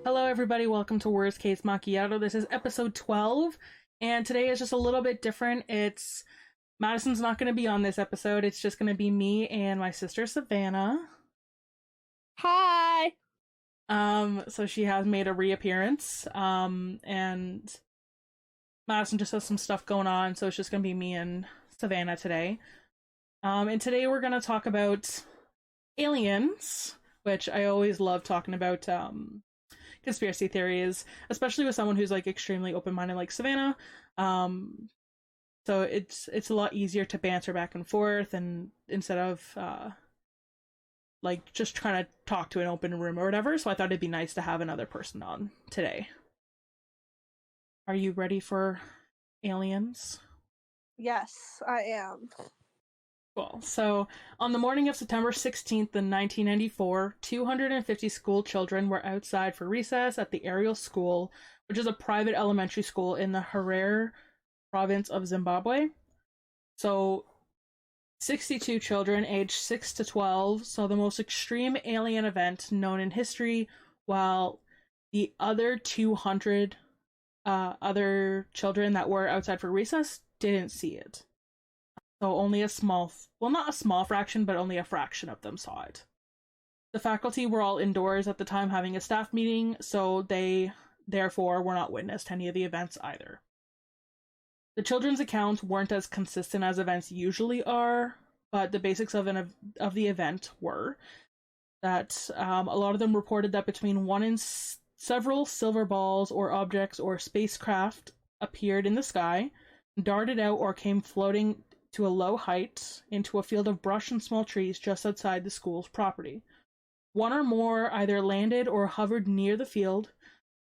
Hello, everybody. Welcome to Worst Case Macchiato. This is episode 12, and today is just a little bit different. Madison's not going to be on this episode. It's just going to be me and my sister Savanah. Hi. So she has made a reappearance. And Madison just has some stuff going on, so it's just going to be me and Savanah today. And today we're going to talk about aliens, which I always love talking about. Conspiracy theories, especially with someone who's like extremely open-minded like Savanah. So it's a lot easier to banter back and forth, and instead of like just trying to talk to an open room or whatever. So I thought it'd be nice to have another person on today. Are you ready for aliens? Yes, I am. Cool. So, on the morning of September 16th in 1994, 250 school children were outside for recess at the Ariel School, which is a private elementary school in the Harare province of Zimbabwe. So, 62 children aged 6 to 12 saw the most extreme alien event known in history, while the other 200 other children that were outside for recess didn't see it. So only not a small fraction, but only a fraction of them saw it. The faculty were all indoors at the time having a staff meeting, so they therefore were not witness to any of the events either. The children's accounts weren't as consistent as events usually are, but the basics of the event were that a lot of them reported that between one and several silver balls or objects or spacecraft appeared in the sky, darted out, or came floating to a low height into a field of brush and small trees just outside the school's property. One or more either landed or hovered near the field,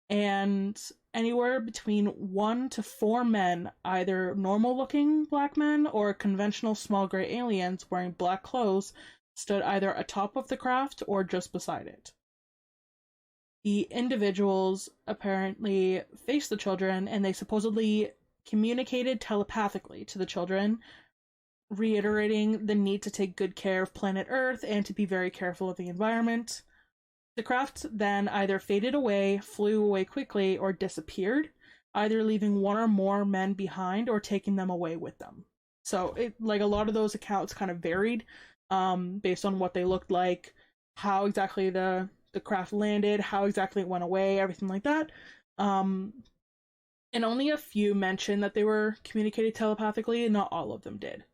and anywhere between 1 to 4 men, either normal-looking black men or conventional small gray aliens wearing black clothes, stood either atop of the craft or just beside it. The individuals apparently faced the children, and they supposedly communicated telepathically to the children, reiterating the need to take good care of planet Earth and to be very careful of the environment. The craft then either faded away, flew away quickly, or disappeared, either leaving one or more men behind or taking them away with them. So, a lot of those accounts kind of varied based on what they looked like, how exactly the craft landed, how exactly it went away, everything like that. And only a few mentioned that they were communicated telepathically, and not all of them did.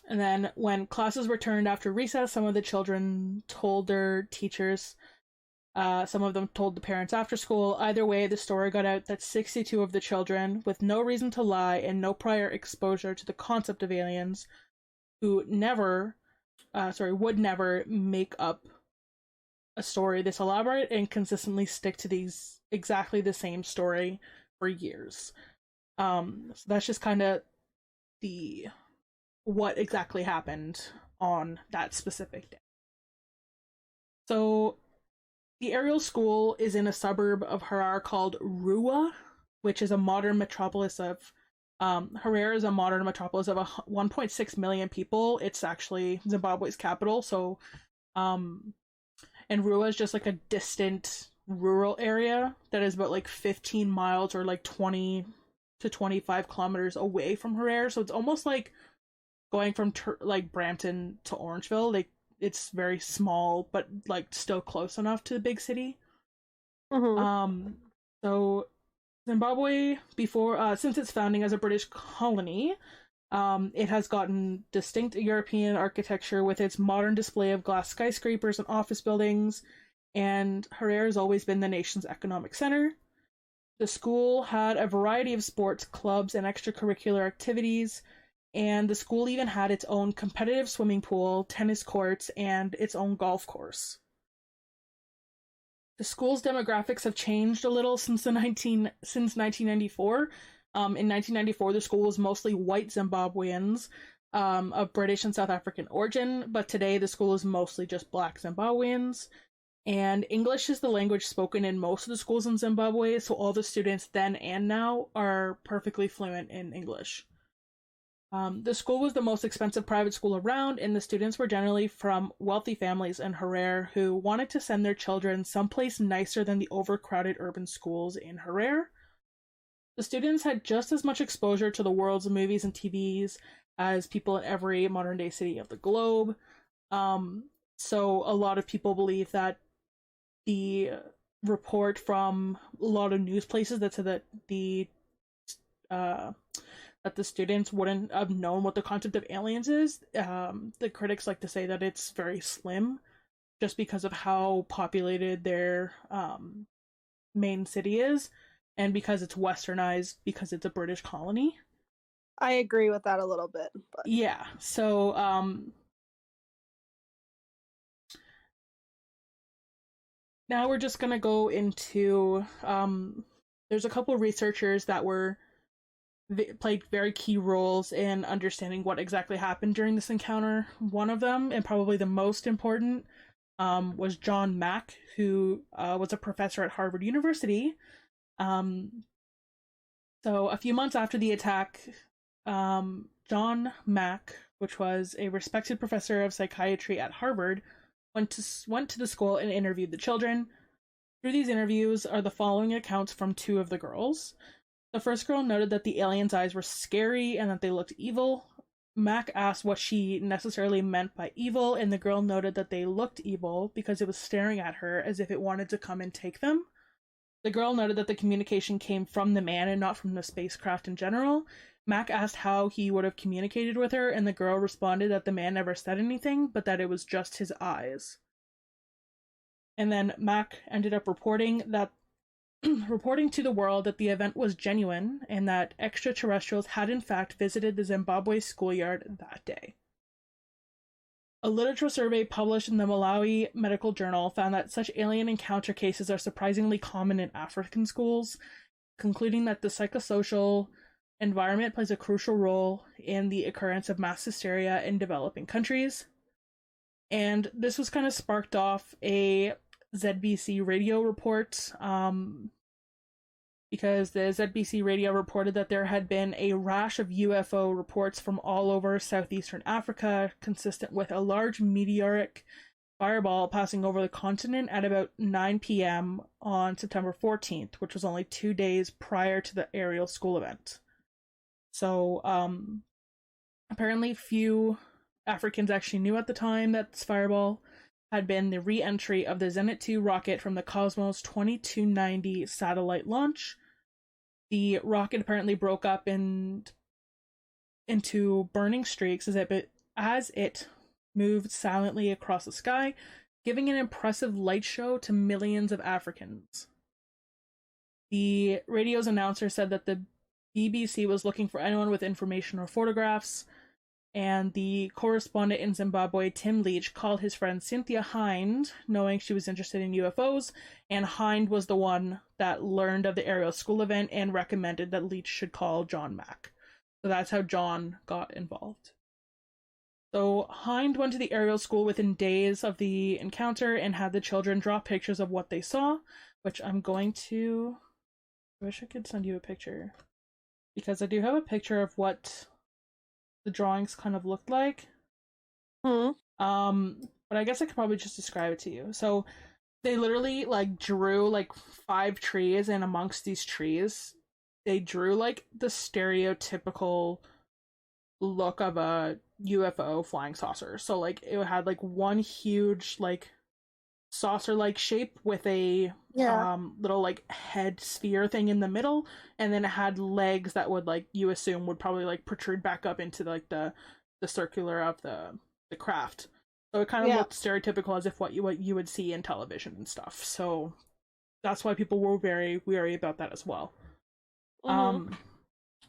And then when classes returned after recess, some of the children told their teachers, some of them told the parents after school. Either way, the story got out that 62 of the children, with no reason to lie and no prior exposure to the concept of aliens, would never make up a story this elaborate and consistently stick to these exactly the same story for years. So that's just kind of what exactly happened on that specific day. So, the Ariel School is in a suburb of Harare called Rua, which is a modern metropolis of Harare is a modern metropolis of 1.6 million people. It's actually Zimbabwe's capital, so and Rua is just like a distant rural area that is about like 15 miles or like 20 to 25 kilometers away from Harare. So it's almost like going from Brampton to Orangeville. Like, it's very small, but like still close enough to the big city. Mm-hmm. So Zimbabwe, before since its founding as a British colony, it has gotten distinct European architecture with its modern display of glass skyscrapers and office buildings, and Harare has always been the nation's economic center. The school had a variety of sports clubs and extracurricular activities, and the school even had its own competitive swimming pool, tennis courts, and its own golf course. The school's demographics have changed a little since 1994. In 1994, the school was mostly white Zimbabweans of British and South African origin, but today the school is mostly just black Zimbabweans. And English is the language spoken in most of the schools in Zimbabwe, so all the students then and now are perfectly fluent in English. The school was the most expensive private school around, and the students were generally from wealthy families in Harare who wanted to send their children someplace nicer than the overcrowded urban schools in Harare. The students had just as much exposure to the world's movies and TVs as people in every modern day city of the globe. So a lot of people believe that the report from a lot of news places that said that the students wouldn't have known what the concept of aliens is. The critics like to say that it's very slim, just because of how populated their main city is, and because it's westernized, because it's a British colony. I agree with that a little bit. But Yeah, so now we're just gonna go into there's a couple of researchers that played very key roles in understanding what exactly happened during this encounter. One of them, and probably the most important, was John Mack, who was a professor at Harvard University. So a few months after the attack, John Mack, which was a respected professor of psychiatry at Harvard, went to the school and interviewed the children. Through these interviews are the following accounts from two of the girls. The first girl noted that the aliens' eyes were scary and that they looked evil. Mac asked what she necessarily meant by evil, and the girl noted that they looked evil because it was staring at her as if it wanted to come and take them. The girl noted that the communication came from the man and not from the spacecraft in general. Mac asked how he would have communicated with her, and the girl responded that the man never said anything, but that it was just his eyes. And then Mac ended up reporting to the world that the event was genuine and that extraterrestrials had in fact visited the Zimbabwe schoolyard that day. A literature survey published in the Malawi Medical Journal found that such alien encounter cases are surprisingly common in African schools, concluding that the psychosocial environment plays a crucial role in the occurrence of mass hysteria in developing countries. And this was kind of sparked off a ZBC radio report, because the ZBC radio reported that there had been a rash of UFO reports from all over southeastern Africa, consistent with a large meteoric fireball passing over the continent at about 9 p.m. on September 14th, which was only 2 days prior to the aerial school event. So, apparently few Africans actually knew at the time that this fireball had been the re-entry of the Zenit 2 rocket from the Cosmos 2290 satellite launch. The rocket apparently broke up into burning streaks as it moved silently across the sky, giving an impressive light show to millions of Africans. The radio's announcer said that the BBC was looking for anyone with information or photographs, and the correspondent in Zimbabwe, Tim Leach, called his friend Cynthia Hind, knowing she was interested in UFOs, and Hind was the one that learned of the aerial school event and recommended that Leach should call John Mack. So that's how John got involved. So Hind went to the aerial school within days of the encounter and had the children draw pictures of what they saw, which I'm going to... I wish I could send you a picture, because I do have a picture of what the drawings kind of looked like. But I guess I could probably just describe it to you. So they literally drew 5 trees, and amongst these trees they drew the stereotypical look of a UFO flying saucer. So it had one huge saucer shape with a little head sphere thing in the middle, and then it had legs that would you assume would probably protrude back up into the circular of the craft. So it kind of looked stereotypical, as if what you would see in television and stuff. So that's why people were very wary about that as well.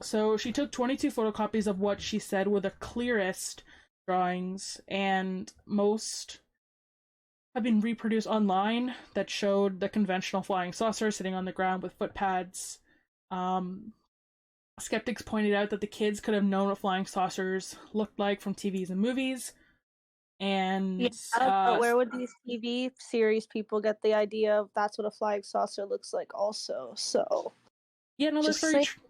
So she took 22 photocopies of what she said were the clearest drawings, and most have been reproduced online that showed the conventional flying saucer sitting on the ground with footpads. Skeptics pointed out that the kids could have known what flying saucers looked like from TVs and movies. And but where would these TV series people get the idea of that's what a flying saucer looks like also? So yeah, no, that's very true.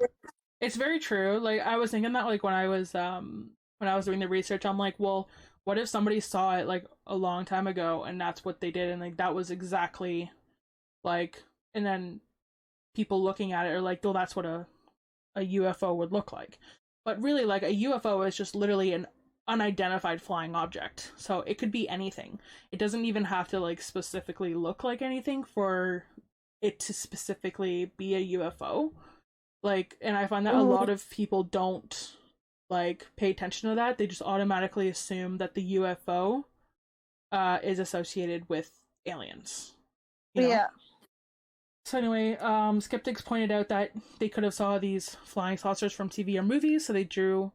It's very true. Like I was thinking that like when I was doing the research, I'm like, well, what if somebody saw it like a long time ago and that's what they did and like that was exactly like and then people looking at it are like, well, that's what a UFO would look like. But really like a UFO is just literally an unidentified flying object. So it could be anything. It doesn't even have to like specifically look like anything for it to specifically be a UFO. Like, and I find that a Mhm. lot of people don't like pay attention to that. They just automatically assume that the UFO is associated with aliens, you know? Yeah. So anyway, skeptics pointed out that they could have saw these flying saucers from TV or movies, so they drew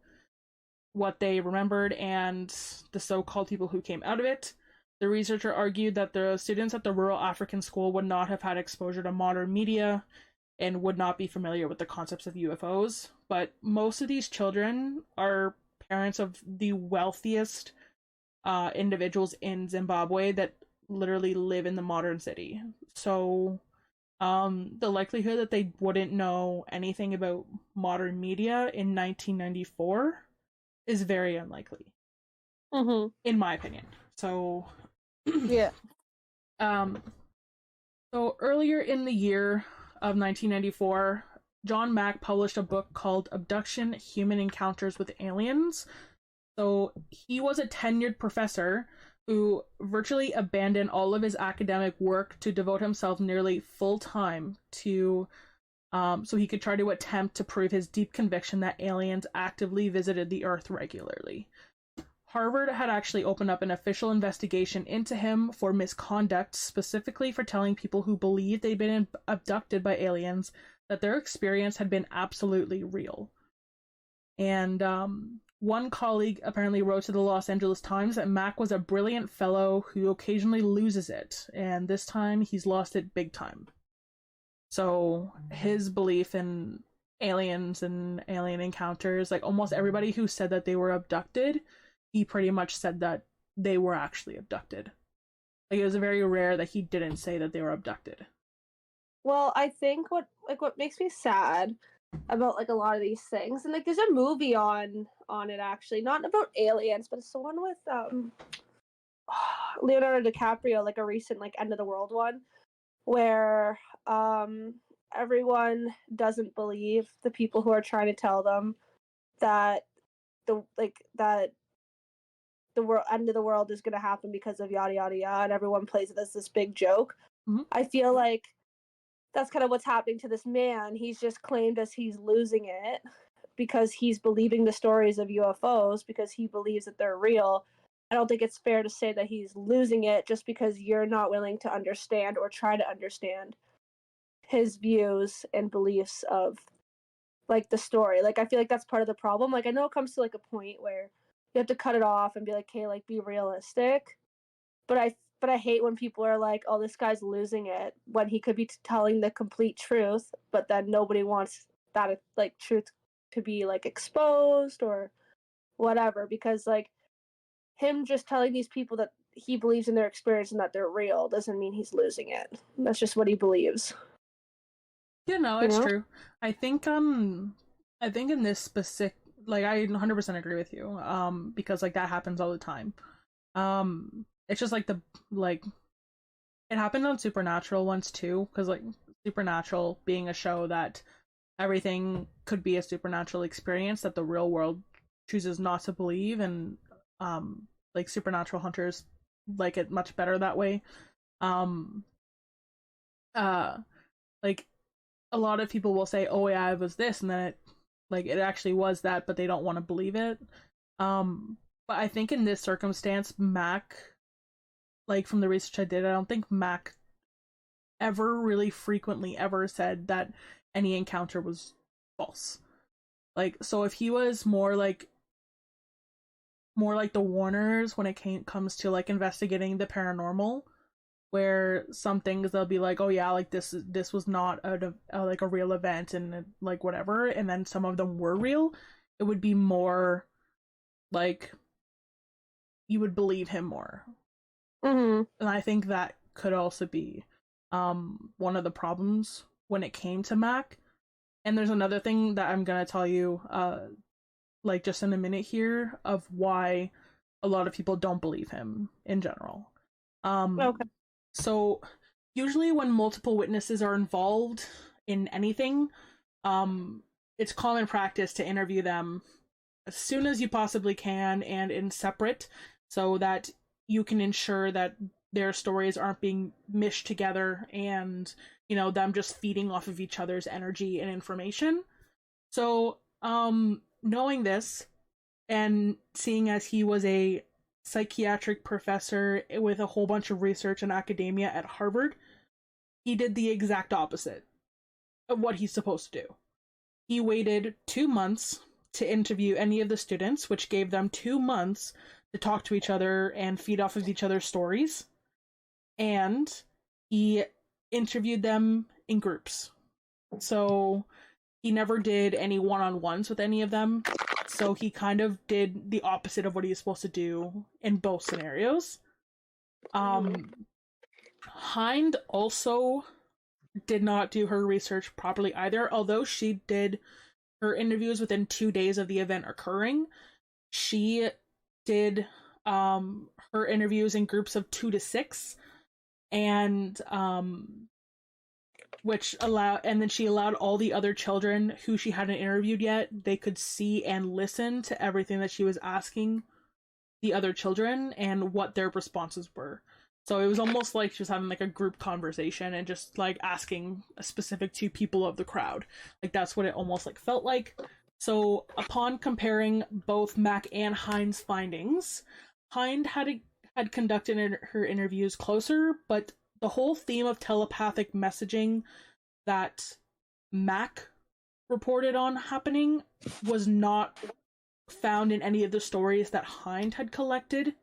what they remembered and the so-called people who came out of it. The researcher argued that the students at the rural African school would not have had exposure to modern media and would not be familiar with the concepts of UFOs. But most of these children are parents of the wealthiest individuals in Zimbabwe that literally live in the modern city. So the likelihood that they wouldn't know anything about modern media in 1994 is very unlikely, Mhm. in my opinion. So, Yeah. um, so earlier in the year of 1994, John Mack published a book called Abduction: Human Encounters with Aliens. So he was a tenured professor who virtually abandoned all of his academic work to devote himself nearly full time to so he could try to attempt to prove his deep conviction that aliens actively visited the Earth regularly. Harvard had actually opened up an official investigation into him for misconduct, specifically for telling people who believed they'd been abducted by aliens that their experience had been absolutely real. And one colleague apparently wrote to the Los Angeles Times that Mac was a brilliant fellow who occasionally loses it, and this time he's lost it big time. So his belief in aliens and alien encounters, like almost everybody who said that they were abducted, he pretty much said that they were actually abducted. Like it was very rare that he didn't say that they were abducted. Well, I think what makes me sad about like a lot of these things, and like there's a movie on it actually, not about aliens, but it's the one with Leonardo DiCaprio, like a recent like end of the world one, where everyone doesn't believe the people who are trying to tell them that that the world end of the world is going to happen because of yada yada yada, and everyone plays it as this big joke. Mm-hmm. I feel like that's kind of what's happening to this man. He's just claimed as he's losing it because he's believing the stories of UFOs because he believes that they're real. I don't think it's fair to say that he's losing it just because you're not willing to understand or try to understand his views and beliefs of like the story. Like I feel like that's part of the problem. Like I know it comes to like a point where you have to cut it off and be like, "Okay, like be realistic." But I hate when people are like, "Oh, this guy's losing it," when he could be telling the complete truth, but then nobody wants that like truth to be like exposed or whatever because like him just telling these people that he believes in their experience and that they're real doesn't mean he's losing it. That's just what he believes, Yeah, no, you it's know? true. I think in this specific like I 100% agree with you because like that happens all the time. It's just like the like it happened on Supernatural once too cuz like Supernatural being a show that everything could be a supernatural experience that the real world chooses not to believe and like supernatural hunters like it much better that way. Um uh like a lot of people will say, "Oh yeah, it was this," and then it actually was that, but they don't want to believe it. But I think in this circumstance, Mac, like from the research I did, I don't think Mac ever really frequently ever said that any encounter was false. Like, so if he was more like the Warners when comes to like investigating the paranormal, where some things they'll be like, oh yeah, like this was not like a real event and like whatever, and then some of them were real. It would be more like you would believe him more, Mm-hmm. and I think that could also be one of the problems when it came to Mac. And there's another thing that I'm gonna tell you, like just in a minute here, of why a lot of people don't believe him in general. Okay. So usually when multiple witnesses are involved in anything, um, it's common practice to interview them as soon as you possibly can and in separate, so that you can ensure that their stories aren't being mished together and, them just feeding off of each other's energy and information. So, knowing this and seeing as he was a psychiatric professor with a whole bunch of research and academia at Harvard, he did the exact opposite of what he's supposed to do. He waited 2 months to interview any of the students, which gave them 2 months to talk to each other and feed off of each other's stories. And he interviewed them in groups. So he never did any one-on-ones with any of them. So he kind of did the opposite of what he was supposed to do in both scenarios. Hind also did not do her research properly either. Although she did her interviews within 2 days of the event occurring, she did her interviews in groups of 2 to 6, and and then she allowed all the other children who she hadn't interviewed yet, they could see and listen to everything that she was asking the other children and what their responses were. So it was almost like she was having like a group conversation and just like asking a specific two people of the crowd. Like that's what it almost like felt like. So upon comparing both Mac and Hind's findings, Hind had conducted her interviews closer, but the whole theme of telepathic messaging that Mac reported on happening was not found in any of the stories that Hind had collected.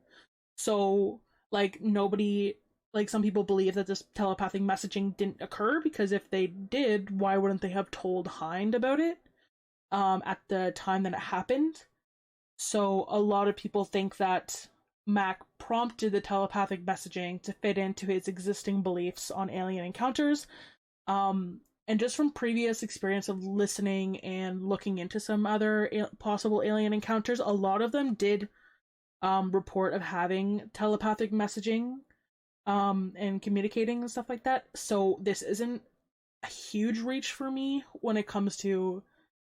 So, like, nobody, like, some people believe that this telepathic messaging didn't occur, because if they did, why wouldn't they have told Hind about it at the time that it happened? So, a lot of people think that Mac prompted the telepathic messaging to fit into his existing beliefs on alien encounters. And just from previous experience of listening and looking into some other possible alien encounters, a lot of them did report of having telepathic messaging and communicating and stuff like that. So this isn't a huge reach for me when it comes to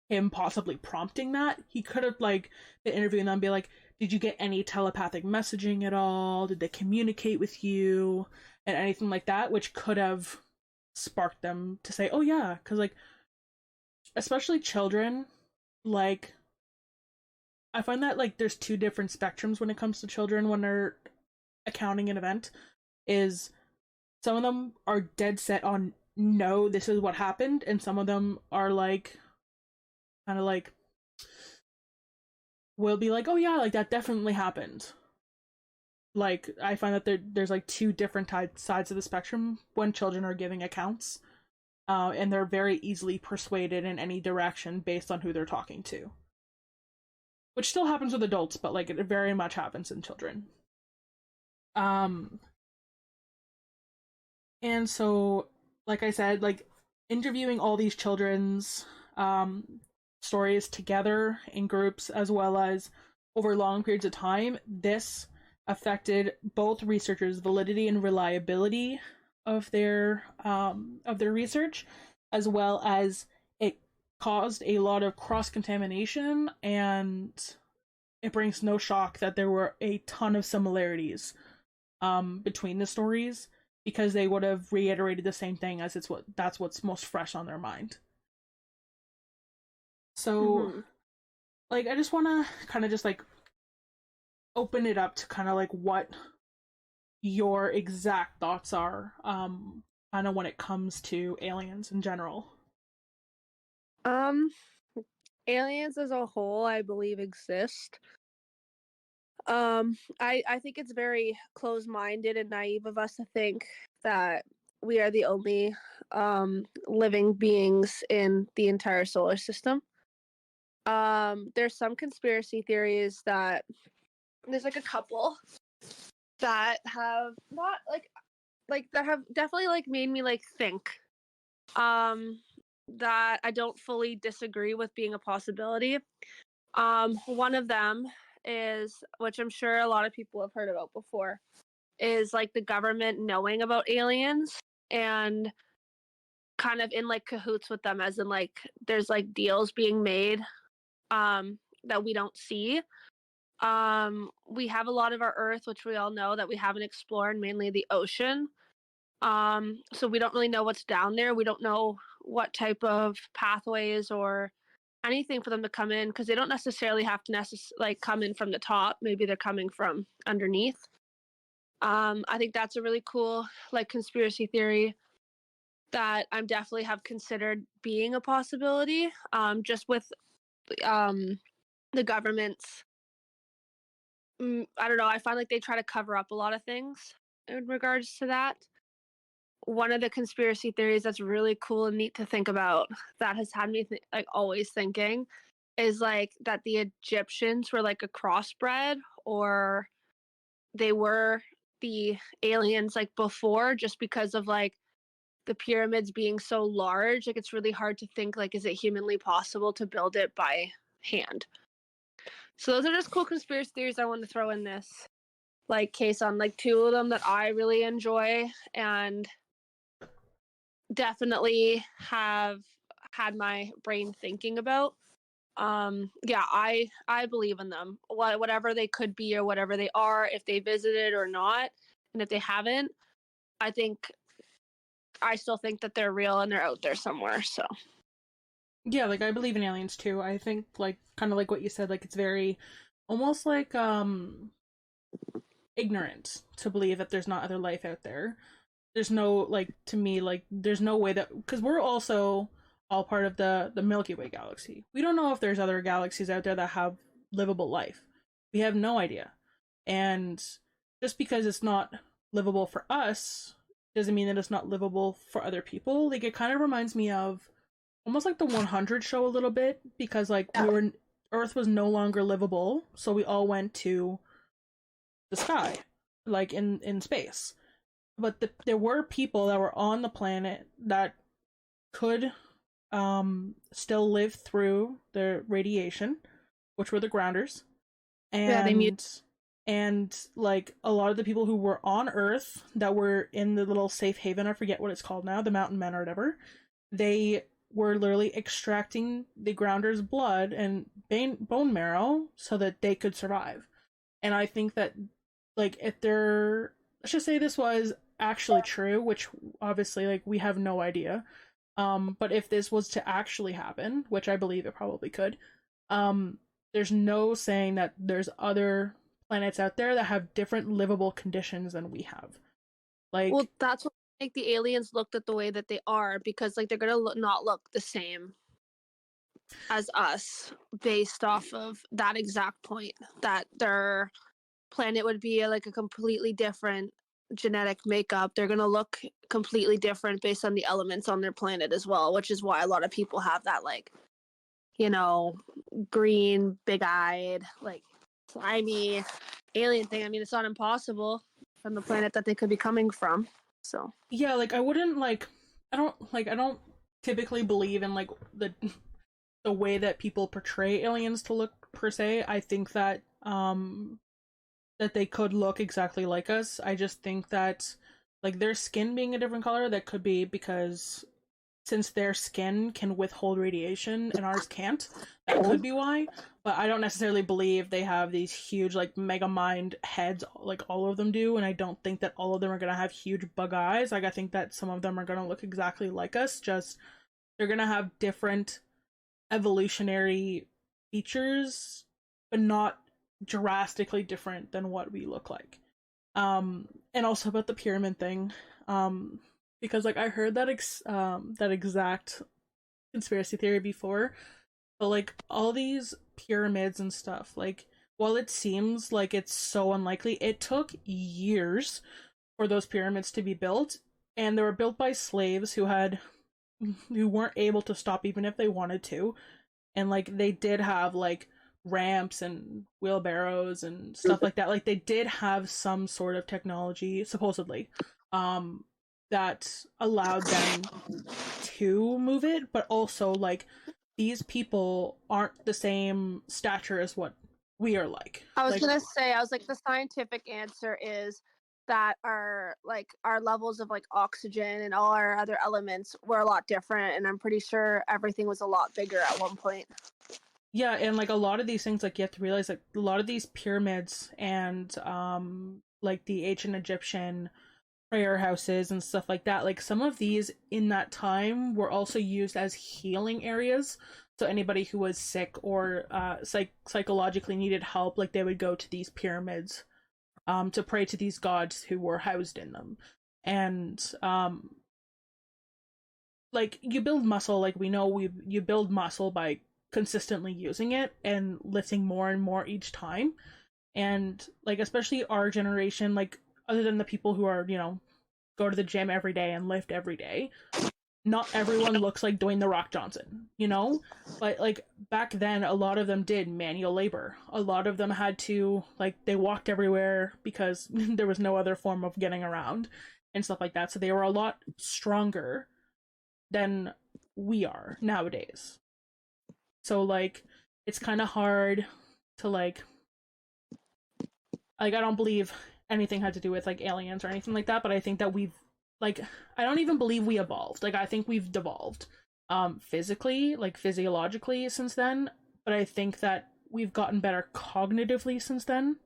him possibly prompting that. He could have like been interviewing them and be like, did you get any telepathic messaging at all? Did they communicate with you? And anything like that, which could have sparked them to say, oh yeah, because like, especially children, like, I find that like there's two different spectrums when it comes to children when they're accounting an event. Is some of them are dead set on, no, this is what happened, and some of them are like, kind of like, will be like, oh yeah, like that definitely happened. Like, I find that there's like two different sides of the spectrum when children are giving accounts, and they're very easily persuaded in any direction based on who they're talking to, which still happens with adults, but like it very much happens in children. And so, like I said, like interviewing all these children's stories together in groups as well as over long periods of time, this affected both researchers' validity and reliability of their research, as well as it caused a lot of cross contamination, and it brings no shock that there were a ton of similarities between the stories, because they would have reiterated the same thing, as that's what's most fresh on their mind. So, like, I just want to kind of just like open it up to kind of like what your exact thoughts are, kind of when it comes to aliens in general. Aliens as a whole, I believe, exist. I think it's very close-minded and naive of us to think that we are the only living beings in the entire solar system. There's some conspiracy theories that there's like a couple that have not like that have definitely like made me like think. that I don't fully disagree with being a possibility. One of them is, which I'm sure a lot of people have heard about before, is like the government knowing about aliens and kind of in like cahoots with them, as in like there's like deals being made that we don't see. We have a lot of our Earth, which we all know that we haven't explored, mainly the ocean. So we don't really know what's down there. We don't know what type of pathways or anything for them to come in, because they don't necessarily have to like come in from the top. Maybe they're coming from underneath. I think that's a really cool like conspiracy theory that I'm definitely have considered being a possibility. Just with um, the government's, I don't know. I find like they try to cover up a lot of things in regards to that. One of the conspiracy theories that's really cool and neat to think about, that has had me like always thinking, is like that the Egyptians were like a crossbred, or they were the aliens like before, just because of like the pyramids being so large. Like it's really hard to think like, is it humanly possible to build it by hand? So those are just cool conspiracy theories I want to throw in this like case on, like two of them that I really enjoy and definitely have had my brain thinking about. Yeah, I believe in them, whatever they could be or whatever they are, if they visited or not. And if they haven't, I think I still think that they're real and they're out there somewhere. So Yeah, like I believe in aliens too. I think like kind of like what you said, like it's very almost like ignorant to believe that there's not other life out there. There's no, like, to me, like there's no way that, because we're also all part of the Milky Way galaxy. We don't know if there's other galaxies out there that have livable life. We have no idea. And just because it's not livable for us doesn't mean that it's not livable for other people. Like it kind of reminds me of almost like the 100 show a little bit, because like we were, Earth was no longer livable, so we all went to the sky, like in space. But there were people that were on the planet that could still live through the radiation, which were the grounders. yeah, they mute. And like a lot of the people who were on Earth that were in the little safe haven, I forget what it's called now, the Mountain Men or whatever, they were literally extracting the grounders' blood and bone marrow so that they could survive. And I think that, like, if they're, let's just say this was actually true, which obviously, like, we have no idea. But if this was to actually happen, which I believe it probably could, there's no saying that there's other planets out there that have different livable conditions than we have. Like, Well, that's what make the aliens looked at the way that they are, because like they're gonna not look the same as us based off of that exact point, that their planet would be like a completely different genetic makeup. They're going to look completely different based on the elements on their planet as well, which is why a lot of people have that like, you know, green, big-eyed, like slimy alien thing. I mean, it's not impossible from the planet that they could be coming from. So yeah, like I wouldn't I don't typically believe in like the way that people portray aliens to look per se. I think that that they could look exactly like us. I just think that like their skin being a different color, that could be because since their skin can withhold radiation and ours can't, that could be why. But I don't necessarily believe they have these huge like mega mind heads like all of them do, and I don't think that all of them are gonna have huge bug eyes. Like I think that some of them are gonna look exactly like us, just they're gonna have different evolutionary features, but not drastically different than what we look like. And also about the pyramid thing, because like I heard that that exact conspiracy theory before, but like all these pyramids and stuff, like while it seems like it's so unlikely, it took years for those pyramids to be built, and they were built by slaves who weren't able to stop even if they wanted to, and like they did have like ramps and wheelbarrows and stuff like that. Like they did have some sort of technology supposedly, um that allowed them to move it, but also like these people aren't the same stature as what we are like. I was Like, gonna say, I was like, the scientific answer is that our levels of like oxygen and all our other elements were a lot different, and I'm pretty sure everything was a lot bigger at one point. yeah, and like a lot of these things, like you have to realize like a lot of these pyramids and like the ancient Egyptian prayer houses and stuff like that, like some of these in that time were also used as healing areas. So anybody who was sick or psychologically needed help, like they would go to these pyramids to pray to these gods who were housed in them. And like you build muscle, like we know you build muscle by consistently using it and lifting more and more each time. And like especially our generation, like other than the people who are, go to the gym every day and lift every day, not everyone looks like Dwayne the Rock Johnson. But like back then, a lot of them did manual labor. A lot of them had to, like, they walked everywhere because there was no other form of getting around and stuff like that. So they were a lot stronger than we are nowadays. So like it's kind of hard to like I don't believe anything had to do with like aliens or anything like that, but I think that we've like I don't even believe we evolved. Like I think we've devolved physically, like physiologically since then, but I think that we've gotten better cognitively since then.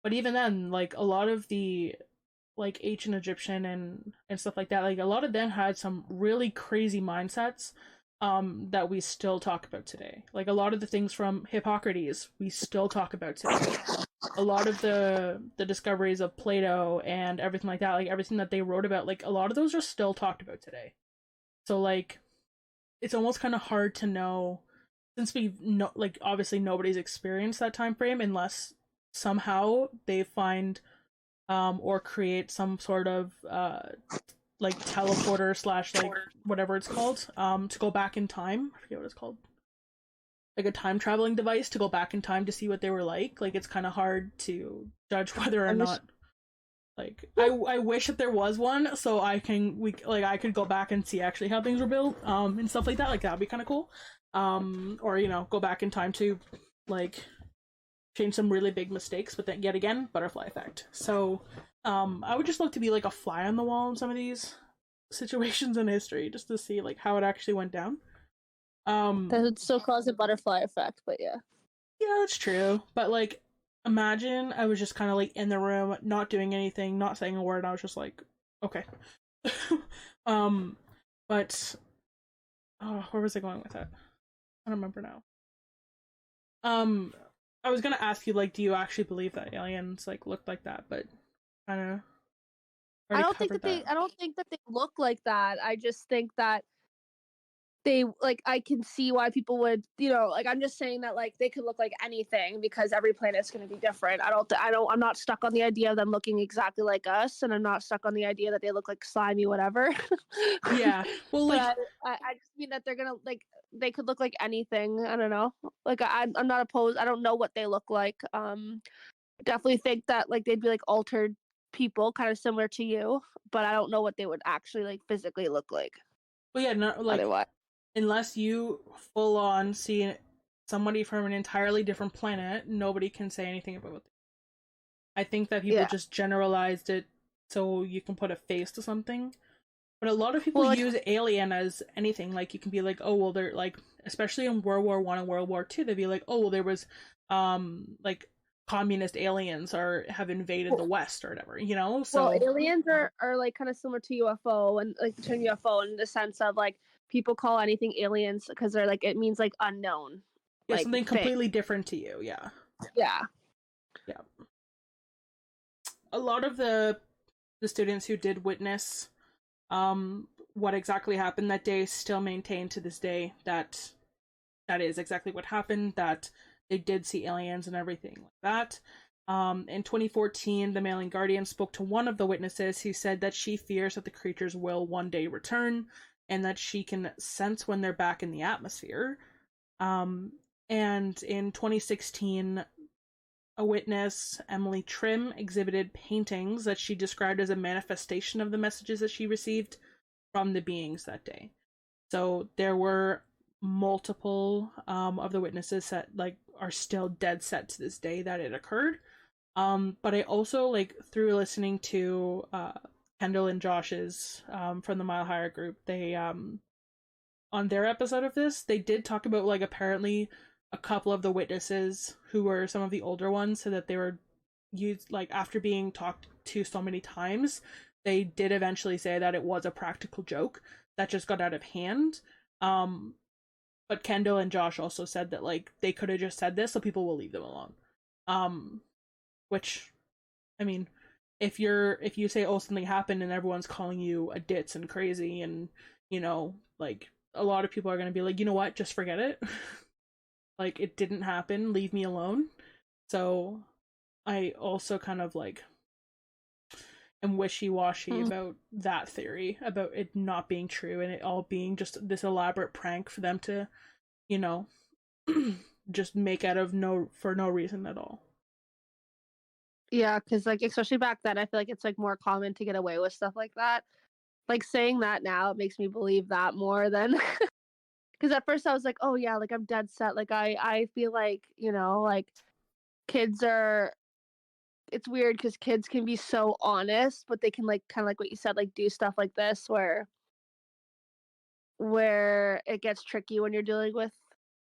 But even then, like a lot of the like ancient Egyptian and stuff like that, like a lot of them had some really crazy mindsets that we still talk about today. Like a lot of the things from Hippocrates we still talk about today. A lot of the discoveries of Plato and everything like that, like everything that they wrote about, like a lot of those are still talked about today. So like it's almost kind of hard to know, since we've no like obviously nobody's experienced that time frame unless somehow they find or create some sort of like teleporter slash like whatever it's called to go back in time. I forget what it's called, like a time traveling device to go back in time to see what they were like. Like it's kind of hard to judge whether or not, like I wish that there was one so I could go back and see actually how things were built and stuff like that. Like that'd be kind of cool. Or go back in time to like change some really big mistakes, but then yet again, butterfly effect. So I would just love to be like a fly on the wall in some of these situations in history just to see like how it actually went down. That would still cause a butterfly effect, but yeah. Yeah, that's true. But like imagine I was just kind of like in the room, not doing anything, not saying a word. I was just like, okay. um but where was I going with that? I don't remember now. I was gonna ask you, like, do you actually believe that aliens like looked like that? But kind of already covered that. I don't think that they look like that. I just think that they like I can see why people would, like I'm just saying that like they could look like anything because every planet's going to be different. I'm not stuck on the idea of them looking exactly like us, and I'm not stuck on the idea that they look like slimy whatever. Yeah. Well, like I just mean that they're going to like they could look like anything. I don't know. Like I'm not opposed. I don't know what they look like. Definitely think that like they'd be like altered people kind of similar to you, but I don't know what they would actually like physically look like. well, yeah, no, like Otherwise. unless you full on see somebody from an entirely different planet, nobody can say anything about it. I think that people just generalized it so you can put a face to something. But a lot of people use alien as anything. Like you can be like, oh well, they're like, especially in World War One and World War Two, they'd be like, oh well, there was like communist aliens or have invaded the West or whatever, So well, aliens are like kind of similar to UFO, and like the term UFO in the sense of like people call anything aliens because they're like it means like unknown. Yeah, like something completely different to you. Yeah. Yeah. Yeah. A lot of the students who did witness what exactly happened that day still maintain to this day that that is exactly what happened, that they did see aliens and everything like that. In 2014, the Mailing Guardian spoke to one of the witnesses who said that she fears that the creatures will one day return and that she can sense when they're back in the atmosphere. And in 2016, a witness, Emily Trim, exhibited paintings that she described as a manifestation of the messages that she received from the beings that day. So there were multiple of the witnesses that like are still dead set to this day that it occurred. But I also like through listening to Kendall and Josh's from the Mile Higher group, they on their episode of this, they did talk about like apparently a couple of the witnesses who were some of the older ones so that they were used like after being talked to so many times, they did eventually say that it was a practical joke that just got out of hand. Um but Kendall and Josh also said that like they could have just said this so people will leave them alone. Um which I mean, if you say oh something happened and everyone's calling you a ditz and crazy and like a lot of people are going to be like, you know what, just forget it. Like it didn't happen, leave me alone. So I also kind of like am wishy-washy about that theory about it not being true and it all being just this elaborate prank for them to you know just make out of no reason at all. Yeah, because like especially back then, I feel like it's like more common to get away with stuff like that. Like saying that now, it makes me believe that more than because at first I was like, oh yeah, like I'm dead set. Like I feel like like kids are. It's weird because kids can be so honest, but they can like kind of like what you said, like do stuff like this where it gets tricky when you're dealing with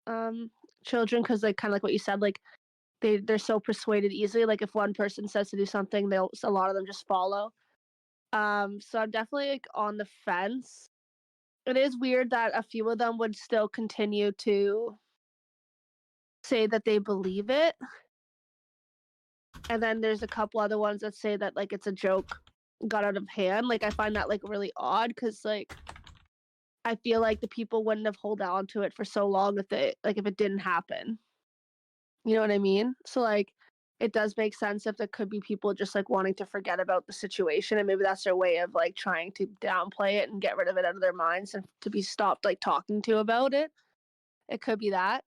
um children because like kind of like what you said, like they're so persuaded easily. Like if one person says to do something, a lot of them just follow. So I'm definitely like on the fence. It is weird that a few of them would still continue to say that they believe it. And then there's a couple other ones that say that like it's a joke got out of hand. Like I find that like really odd because like I feel like the people wouldn't have held on to it for so long if it didn't happen. You know what I mean? So like it does make sense if there could be people just like wanting to forget about the situation and maybe that's their way of like trying to downplay it and get rid of it out of their minds and to be stopped like talking to about it. It could be that.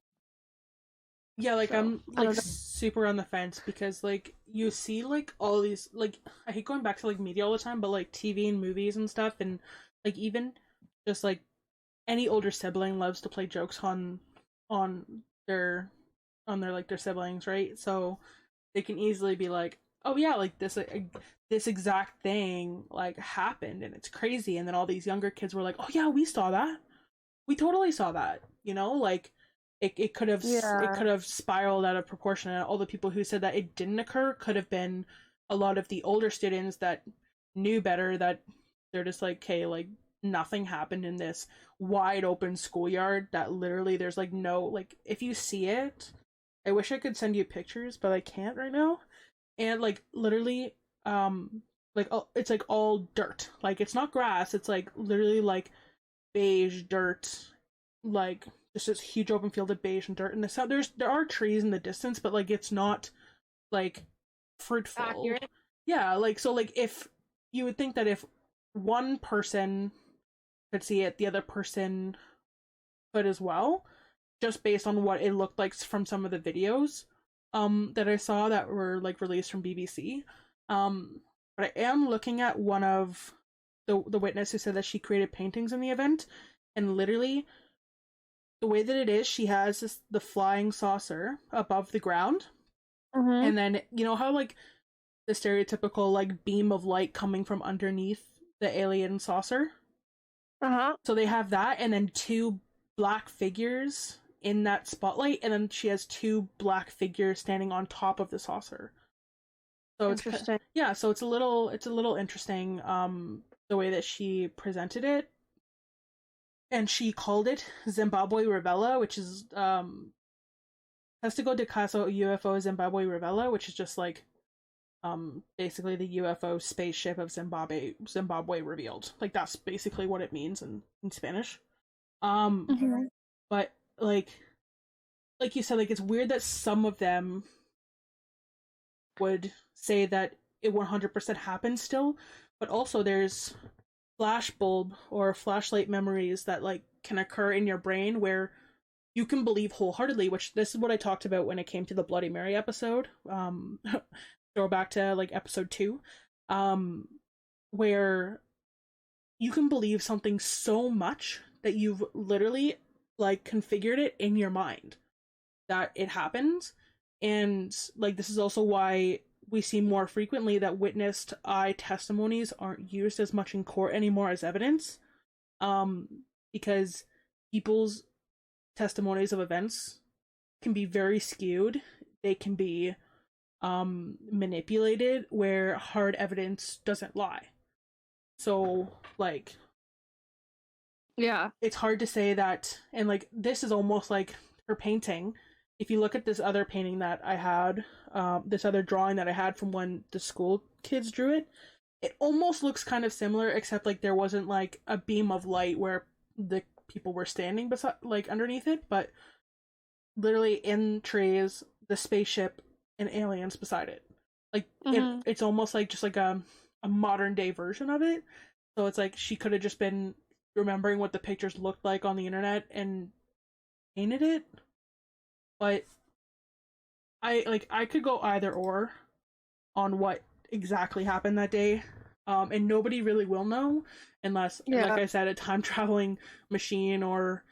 Yeah, like So I'm I like don't know. super on the fence because like you see like all these like I hate going back to like media all the time, but like TV and movies and stuff and like even just like any older sibling loves to play jokes on their their like their siblings, right? So they can easily be like, "Oh yeah, like this exact thing like happened and it's crazy." And then all these younger kids were like, "Oh yeah, we saw that. We totally saw that." Like it Yeah. could have spiraled out of proportion and all the people who said that it didn't occur could have been a lot of the older students that knew better that they're just like, "Okay, like nothing happened in this wide open schoolyard that literally there's like no like if you see it, I wish I could send you pictures, but I can't right now. And like literally like it's like all dirt. Like it's not grass, it's like literally like beige dirt, like just this huge open field of beige and dirt. And there are trees in the distance, but like it's not like fruitful. Accurate. Yeah, like so like if you would think that if one person could see it, the other person could as well, just based on what it looked like from some of the videos that I saw that were like released from BBC. But I am looking at one of the witness who said that she created paintings in the event, and literally the way that it is, she has the flying saucer above the ground, Mhm. and then you know how like the stereotypical like beam of light coming from underneath the alien saucer. Uh-huh. So they have that, and then two black figures in that spotlight, and then she has two black figures standing on top of the saucer. So Interesting. yeah, so it's a little interesting the way that she presented it, and she called it Zimbabwe Revella, which is Testigo de Caso UFO Zimbabwe Revella, which is just like basically the UFO spaceship of Zimbabwe revealed. Like that's basically what it means in Spanish. Um Mhm. but like you said, like it's weird that some of them would say that it 100% happened still, but also there's flash bulb or flashlight memories that like can occur in your brain where you can believe wholeheartedly, which this is what I talked about when it came to the Bloody Mary episode. Throw back to like episode 2, where you can believe something so much that you've literally like configured it in your mind that it happens. And like this is also why we see more frequently that witnessed eye testimonies aren't used as much in court anymore as evidence, because people's testimonies of events can be very skewed. They can be manipulated where hard evidence doesn't lie. So like Yeah. it's hard to say that. And like this is almost like her painting. If you look at this other painting that I had, this other drawing that I had from when the school kids drew it, it almost looks kind of similar, except like there wasn't like a beam of light where the people were standing beside, like underneath it, but literally in trees, the spaceship and aliens beside it. Like it's almost like just like a modern day version of it. So it's like she could have just been remembering what the pictures looked like on the internet and painted it. But I could go either or on what exactly happened that day. And nobody really will know unless, like I said, a time traveling machine or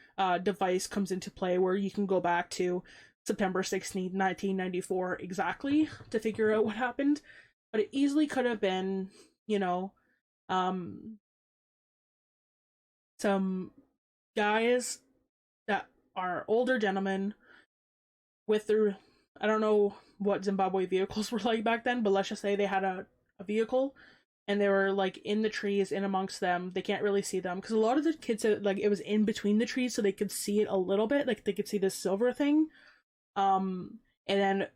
device comes into play where you can go back to September 16th, 1994 exactly to figure out what happened. But it easily could have been, you know, some guys that are older gentlemen with their, I don't know what Zimbabwe vehicles were like back then, but let's just say they had a vehicle and they were like in the trees, in amongst them. They can't really see them because a lot of the kids said like it was in between the trees, so they could see it a little bit, like they could see this silver thing, and then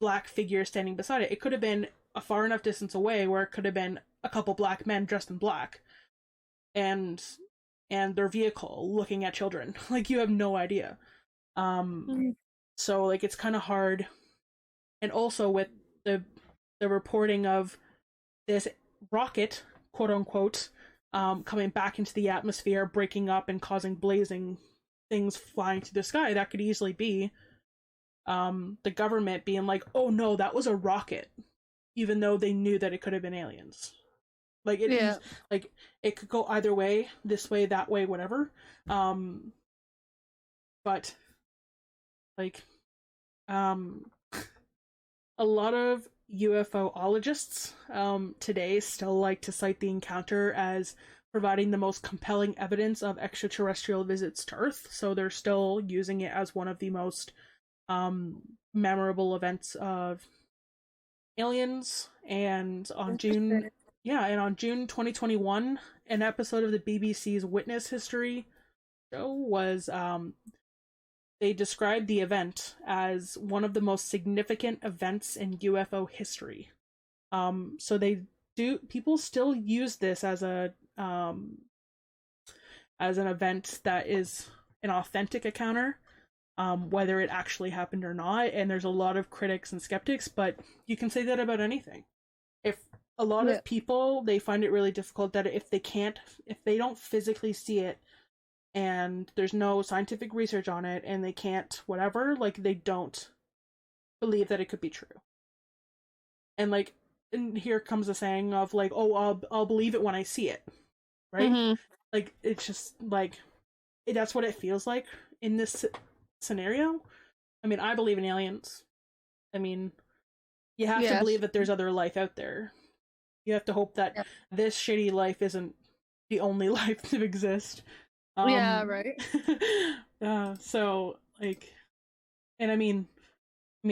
black figures standing beside it. It could have been a far enough distance away where it could have been a couple black men dressed in black, and their vehicle looking at children. Like you have no idea. So like it's kind of hard, and also with the reporting of this rocket, quote unquote, coming back into the atmosphere, breaking up and causing blazing things flying through the sky, that could easily be the government being like, oh no, that was a rocket, even though they knew that it could have been aliens. Like it is, like it could go either way, this way, that way, whatever. But like a lot of UFOologists today still like to cite the encounter as providing the most compelling evidence of extraterrestrial visits to Earth. So they're still using it as one of the most memorable events of aliens. And on June 2021, an episode of the BBC's Witness History show was they described the event as one of the most significant events in UFO history. So people still use this as an event that is an authentic encounter, whether it actually happened or not. And there's a lot of critics and skeptics, but you can say that about anything. If a lot of people, they find it really difficult that if they don't physically see it, and there's no scientific research on it, and they can't whatever, like they don't believe that it could be true. And like, and here comes the saying of like, oh, I'll believe it when I see it, right? Like it's just like that's what it feels like in this scenario. I mean, I believe in aliens. I mean, you have to believe that there's other life out there. You have to hope that this shitty life isn't the only life to exist. Right. So like, and I mean,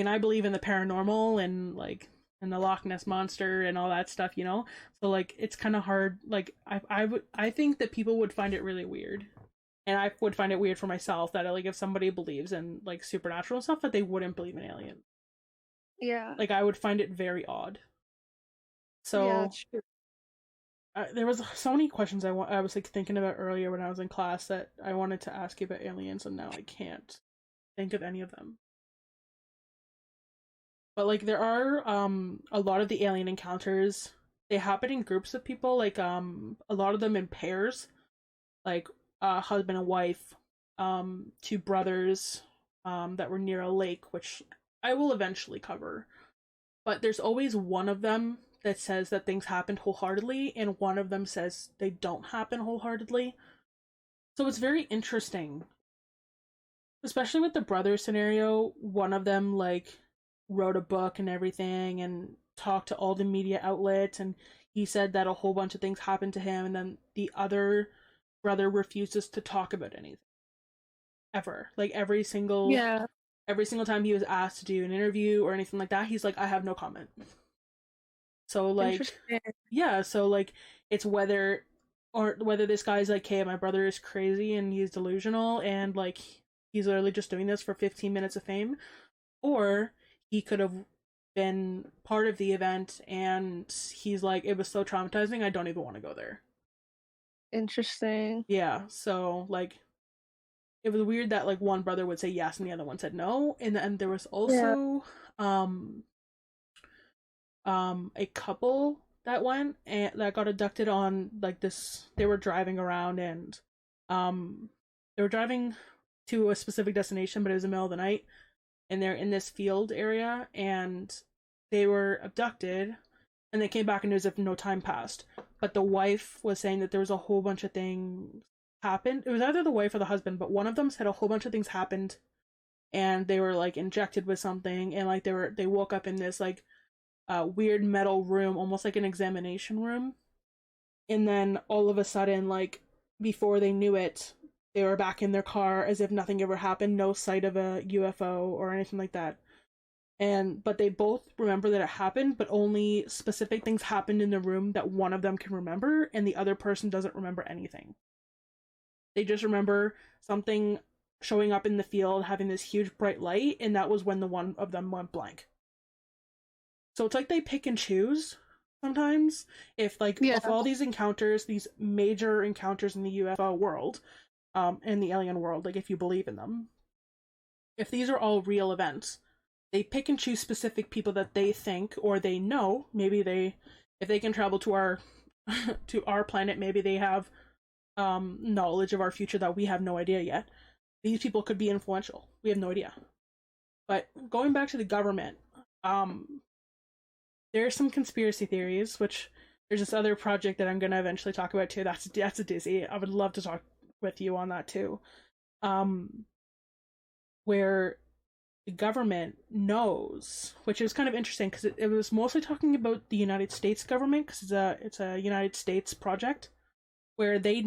I believe in the paranormal and like and the Loch Ness monster and all that stuff, you know. So like, it's kind of hard. Like, I think that people would find it really weird, and I would find it weird for myself that like if somebody believes in like supernatural stuff, that they wouldn't believe in aliens. Yeah. Like I would find it very odd. So yeah, true. There was so many questions I was like thinking about earlier when I was in class that I wanted to ask you about aliens, and now I can't think of any of them. But like there are a lot of the alien encounters, they happen in groups of people, like a lot of them in pairs, like husband and wife, two brothers that were near a lake, which I will eventually cover. But there's always one of them that says that things happened wholeheartedly, and one of them says they don't happen wholeheartedly. So it's very interesting, especially with the brother scenario. One of them like wrote a book and everything, and talked to all the media outlets, and he said that a whole bunch of things happened to him, and then the other brother refuses to talk about anything ever. Like Yeah. every single time he was asked to do an interview or anything like that, he's like, I have no comment. So like, Interesting. yeah, so like it's whether this guy's like, hey, my brother is crazy and he's delusional and like he's literally just doing this for 15 minutes of fame, or he could have been part of the event and he's like, it was so traumatizing, I don't even want to go there. Interesting. Yeah, so like it was weird that like one brother would say yes and the other one said no, and then there was Yeah. also um a couple that went and that got abducted on like this. They were driving around and um they were driving to a specific destination, but it was the middle of the night, and they're in this field area, and they were abducted, and they came back and it was as if no time passed. But the wife was saying that there was a whole bunch of things happened. It was either the wife or the husband, but one of them said a whole bunch of things happened, and they were like injected with something, and like they woke up in this like weird metal room, almost like an examination room. And then all of a sudden, like before they knew it, they were back in their car as if nothing ever happened, no sight of a UFO or anything like that. And but they both remember that it happened, but only specific things happened in the room that one of them can remember, and the other person doesn't remember anything. They just remember something showing up in the field, having this huge bright light, and that was when the one of them went blank. So it's like they pick and choose sometimes. If like Yeah. of all these encounters, these major encounters in the UFO world, in the alien world, like if you believe in them, if these are all real events, they pick and choose specific people that they think or they know. Maybe they, if they can travel to our to our planet, maybe they have knowledge of our future that we have no idea yet. These people could be influential. We have no idea. But going back to the government, um, there are some conspiracy theories, which there's this other project that I'm gonna eventually talk about too. That's a dizzy. I would love to talk with you on that too. Um, where the government knows, which is kind of interesting because it was mostly talking about the United States government because it's a United States project where they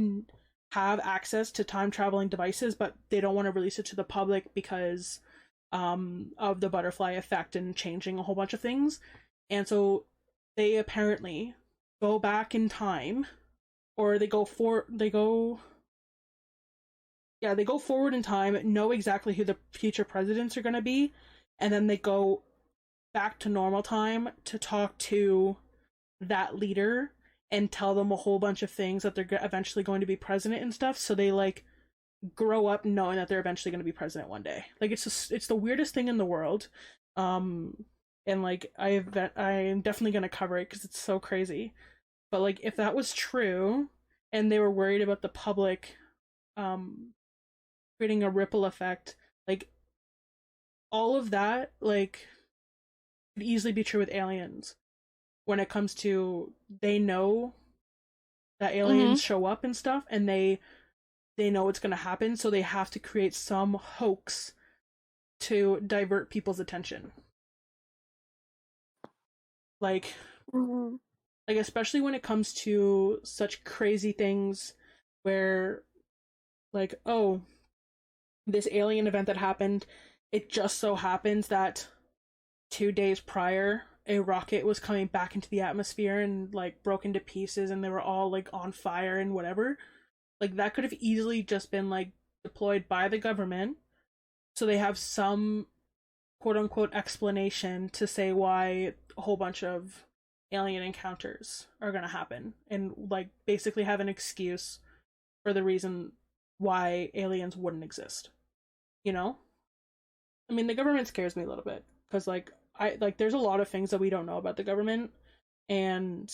have access to time traveling devices, but they don't want to release it to the public because of the butterfly effect and changing a whole bunch of things. And so they apparently go back in time, or they go forward in time, know exactly who the future presidents are going to be, and then they go back to normal time to talk to that leader and tell them a whole bunch of things that they're eventually going to be president and stuff. So they like grow up knowing that they're eventually going to be president one day. Like it's the weirdest thing in the world. Um and like I'm definitely going to cover it cuz it's so crazy. But like if that was true and they were worried about the public um creating a ripple effect, like all of that like could easily be true with aliens when it comes to they know that Mm-hmm. aliens show up and stuff, and they know it's going to happen, so they have to create some hoax to divert people's attention. Like Mm-hmm. like especially when it comes to such crazy things where like, oh, this alien event that happened, it just so happens that 2 days prior a rocket was coming back into the atmosphere and like broke into pieces and they were all like on fire and whatever. Like that could have easily just been like deployed by the government, so they have some quote unquote explanation to say why a whole bunch of alien encounters are going to happen, and like basically have an excuse for the reason why aliens wouldn't exist. You know? I mean, the government scares me a little bit because I like there's a lot of things that we don't know about the government, and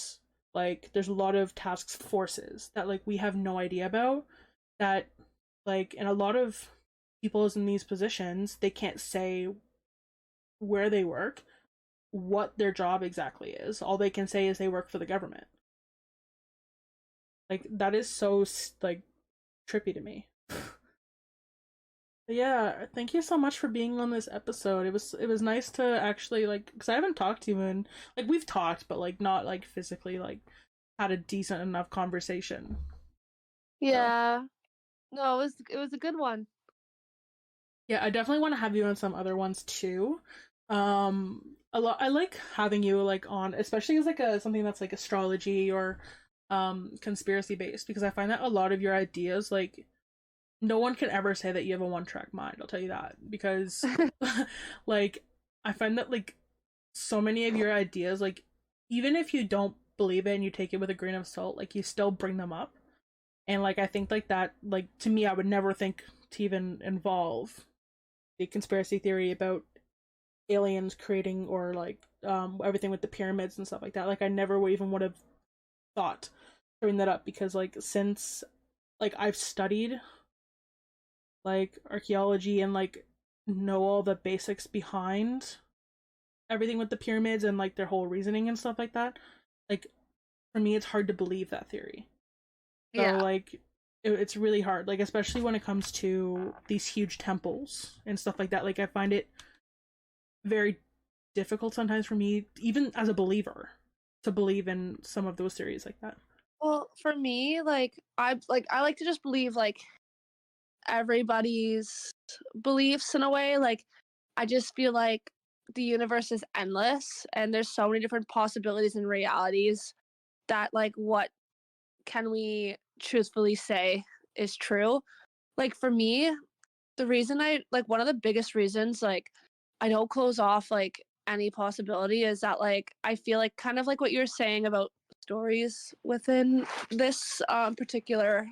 like there's a lot of task forces that like we have no idea about that Like, and a lot of people in these positions, they can't say where they work, what their job exactly is. All they can say is they work for the government. Like, that is so, like, trippy to me. But yeah, thank you so much for being on this episode. It was nice to actually, like, because I haven't talked to you in, like, we've talked, but like not like physically, like had a decent enough conversation. So Yeah. No, it was a good one. yeah, I definitely want to have you on some other ones too. A lot. I like having you like on, especially as like a something that's like astrology or conspiracy based, because I find that a lot of your ideas, like, no one can ever say that you have a one track mind. I'll tell you that, because like I find that like so many of your ideas, like, even if you don't believe it and you take it with a grain of salt, like, you still bring them up. And like I think like that, like, to me, I would never think to even involve the conspiracy theory about aliens creating, or like everything with the pyramids and stuff like that. Like, I never even would have thought to bring that up, because like since like I've studied like archaeology and like know all the basics behind everything with the pyramids and like their whole reasoning and stuff like that, like, for me it's hard to believe that theory. So Yeah. like it's really hard, like, especially when it comes to these huge temples and stuff like that. Like, I find it very difficult sometimes for me, even as a believer, to believe in some of those theories like that. Well, for me, I like to just believe like everybody's beliefs in a way. Like I just feel like the universe is endless and there's so many different possibilities and realities that like what can we truthfully say is true? Like for me, the reason I like one of the biggest reasons like I don't close off like any possibility is that like I feel like kind of like what you're saying about stories within this particular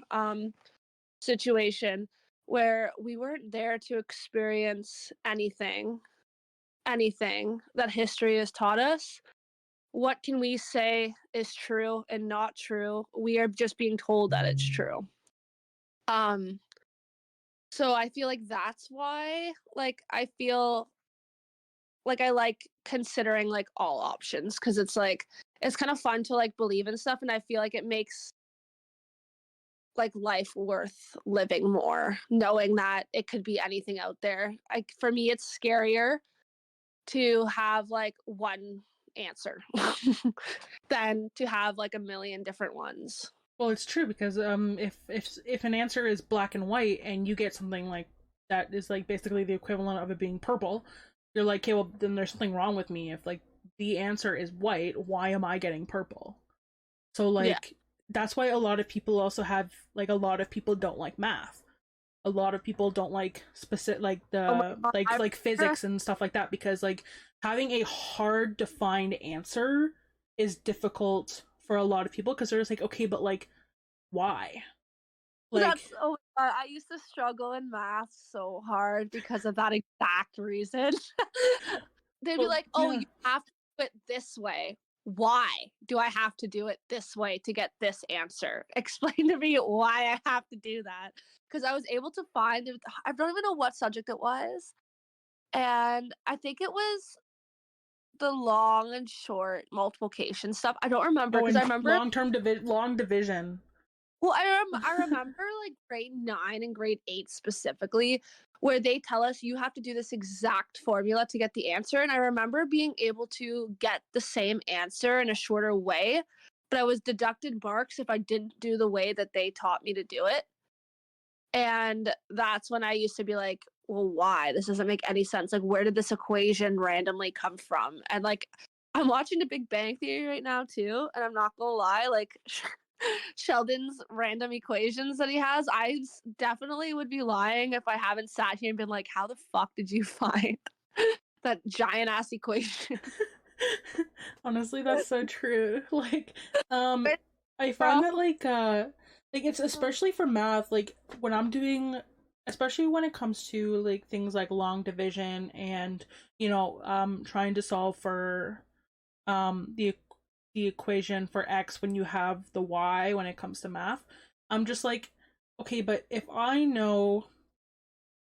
situation where we weren't there to experience anything that history has taught us. What can we say is true and not true? We are just being told that it's true. Um so I feel like that's why like I feel like I like considering like all options because it's like it's kind of fun to like believe in stuff and I feel like it makes like life worth living more knowing that it could be anything out there. Like for me it's scarier to have like one answer than to have like a million different ones. Well, it's true, because if an answer is black and white and you get something like that is like basically the equivalent of it being purple, you're like, okay, well then there's something wrong with me. If like the answer is white, why am I getting purple? So Yeah. like that's why a lot of people also have, like, a lot of people don't like math. A lot of people don't like specific, like Oh my the god. like physics and stuff like that, because like having a hard defined answer is difficult for a lot of people, because they're just like, okay, but like, why? That's Like, oh my god, I used to struggle in math so hard because of that exact reason. They'd be well, like, "Oh, yeah. you have to do it this way. Why do I have to do it this way to get this answer? Explain to me why I have to do that." Because I was able to find it. I don't even know what subject it was, and I think it was the long and short multiplication stuff. I don't remember Oh, because I and remember long division. well, I remember like grade 9 and grade 8 specifically, where they tell us you have to do this exact formula to get the answer. And I remember being able to get the same answer in a shorter way, but I was deducted marks if I didn't do the way that they taught me to do it. And that's when I used to be like, well, why? This doesn't make any sense. Like, where did this equation randomly come from? And like, I'm watching The Big Bang Theory right now too, and I'm not gonna lie, like Sheldon's random equations that he has, definitely would be lying if I haven't sat here and been like, how the fuck did you find that giant ass equation? Honestly, that's so true. Like, um, Where I find from? that like it's especially for math, like when I'm doing, especially when it comes to like things like long division and, trying to solve for the equation for x when you have the y when it comes to math. I'm just like, okay, but if I know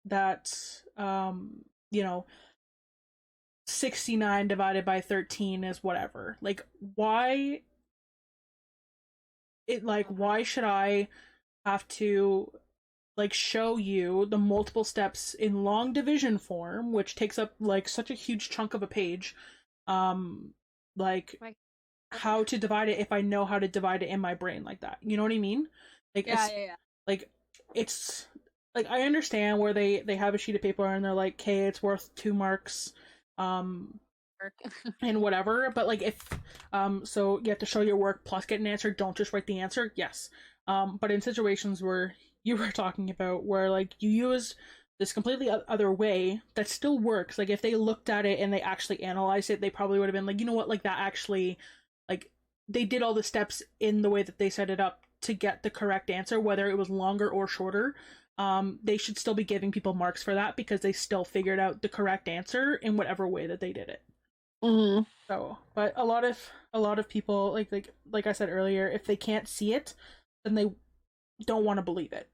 that, you know, 69 divided by 13 is whatever, like, why should I have to like show you the multiple steps in long division form, which takes up like such a huge chunk of a page, um like Like, how to divide it if I know how to divide it in my brain like that. You know what I mean? Like yeah, yeah, yeah. like it's like I understand where they have a sheet of paper and they're like, "Okay, it's worth 2 marks." Um and whatever, but like if so you have to show your work plus get an answer, don't just write the answer. Yes. But in situations where you were talking about where like you use this completely other way that still works, like if they looked at it and they actually analyzed it, they probably would have been like, you know what, like that actually, like they did all the steps in the way that they set it up to get the correct answer, whether it was longer or shorter. They should still be giving people marks for that because they still figured out the correct answer in whatever way that they did it. Mm-hmm. So, but a lot of people like I said earlier, if they can't see it, then they don't want to believe it.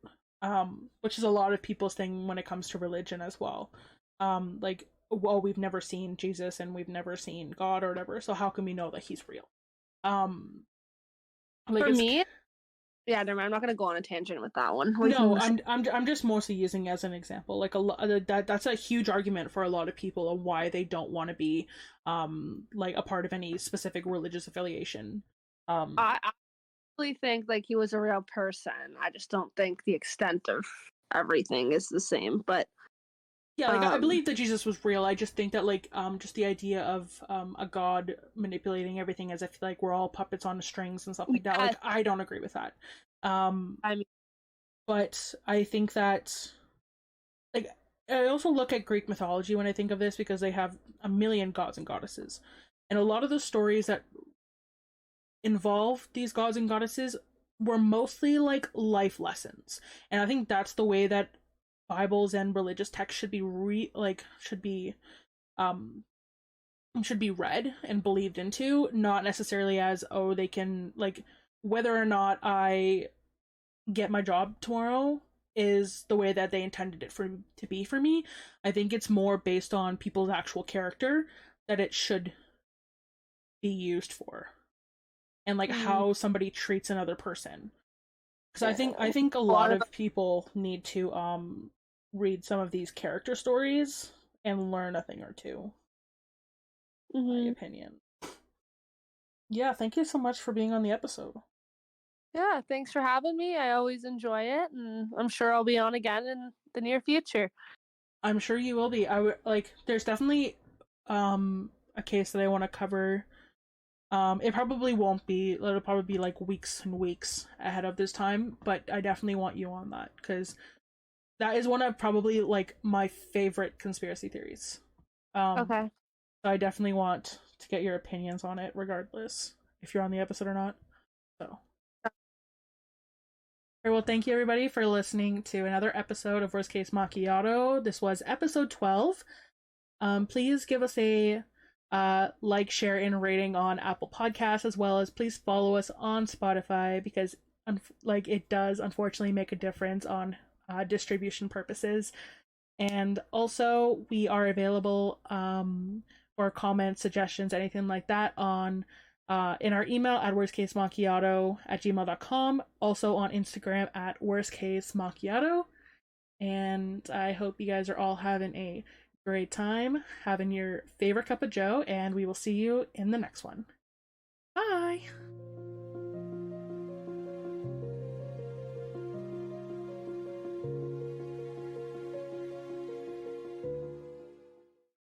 Which is a lot of people's thing when it comes to religion as well. Like, well, we've never seen Jesus and we've never seen God or whatever, so how can we know that he's real? Um, like For it's me, yeah, never mind. I'm not gonna go on a tangent with that one. We no, can. I'm just mostly using as an example. Like a lot that's a huge argument for a lot of people of why they don't want to be like a part of any specific religious affiliation. Um I actually think like he was a real person. I just don't think the extent of everything is the same. But yeah, like I um, believe that Jesus was real. I just think that like just the idea of a god manipulating everything as if like we're all puppets on strings and stuff like that. yeah, Like I don't agree with that. Um I mean, but I think that like I also look at Greek mythology when I think of this because they have a million gods and goddesses. And a lot of the stories that involve these gods and goddesses were mostly like life lessons. And I think that's the way that Bibles and religious texts should be um should be read and believed into, not necessarily as, oh, they can like whether or not I get my job tomorrow is the way that they intended it for to be for me. I think it's more based on people's actual character that it should be used for, and like mm, how somebody treats another person. Because yeah, I think a a lot lot of of people need to read some of these character stories and learn a thing or two. My mm-hmm. opinion. Yeah, thank you so much for being on the episode. Yeah, thanks for having me. I always enjoy it, and I'm sure I'll be on again in the near future. I'm sure you will be. I would like. There's definitely a case that I want to cover. It probably won't be. It'll probably be like weeks and weeks ahead of this time. But I definitely want you on that because that is one of probably like my favorite conspiracy theories. Um, Okay. so I definitely want to get your opinions on it, regardless if you're on the episode or not. So. All right, well, thank you everybody for listening to another episode of Worst Case Macchiato. This was episode 12. Please give us a like, share, and rating on Apple Podcasts, as well as please follow us on Spotify because like it does unfortunately make a difference on distribution purposes. And also we are available for comments, suggestions, anything like that on in our email at worstcasemacchiato@gmail.com, also on Instagram at worstcasemacchiato. And I hope you guys are all having a great time, having your favorite cup of joe, and we will see you in the next one. Bye!